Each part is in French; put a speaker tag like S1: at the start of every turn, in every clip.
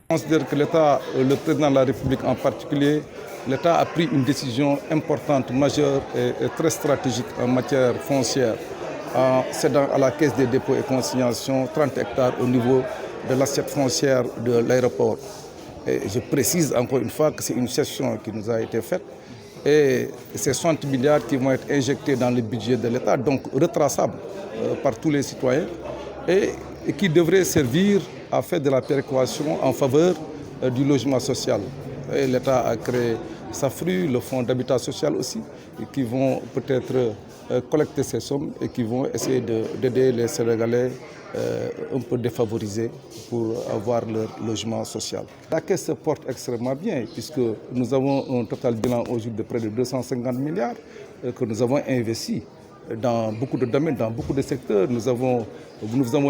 S1: Je considère que l'État, le président de la République en particulier, l'État a pris une décision importante, majeure et très stratégique en matière foncière, en cédant à la Caisse des dépôts et consignations 30 hectares au niveau de l'assiette foncière de l'aéroport. Et je précise encore une fois que c'est une cession qui nous a été faite et c'est 60 milliards qui vont être injectés dans le budget de l'État, donc retraçables par tous les citoyens et qui devraient servir à faire de la péréquation en faveur du logement social. L'État a créé SAFRU, le fonds d'habitat social aussi, et qui vont peut-être collecter ces sommes et qui vont essayer d'aider les Sénégalais un peu défavorisés pour avoir leur logement social. La Caisse se porte extrêmement bien puisque nous avons un total bilan aujourd'hui de près de 250 milliards que nous avons investis dans beaucoup de domaines, dans beaucoup de secteurs. Nous avons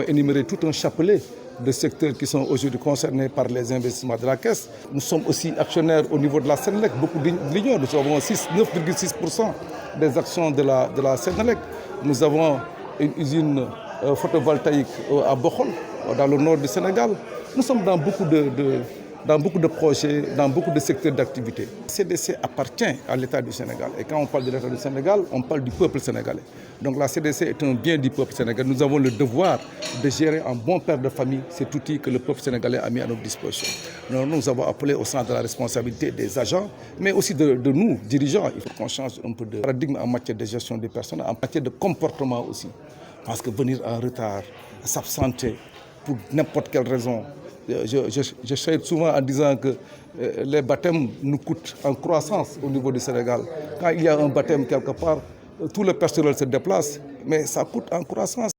S1: énuméré tout un chapelet de secteurs qui sont aujourd'hui concernés par les investissements de la Caisse. Nous sommes aussi actionnaires au niveau de la Sénélec, beaucoup d'unions. Nous avons 9,6% des actions de la Sénélec. Nous avons une usine photovoltaïque à Bokhol, dans le nord du Sénégal. Nous sommes dans beaucoup de projets, dans beaucoup de secteurs d'activité. La CDC appartient à l'État du Sénégal. Et quand on parle de l'État du Sénégal, on parle du peuple sénégalais. Donc la CDC est un bien du peuple sénégalais. Nous avons le devoir de gérer en bon père de famille cet outil que le peuple sénégalais a mis à notre disposition. Nous avons appelé au centre de la responsabilité des agents, mais aussi de nous, dirigeants. Il faut qu'on change un peu de paradigme en matière de gestion des personnes, en matière de comportement aussi. Parce que venir en retard, s'absenter pour n'importe quelle raison. Je chahute souvent en disant que les baptêmes nous coûtent en croissance au niveau du Sénégal. Quand il y a un baptême quelque part, tout le personnel se déplace, mais ça coûte en croissance.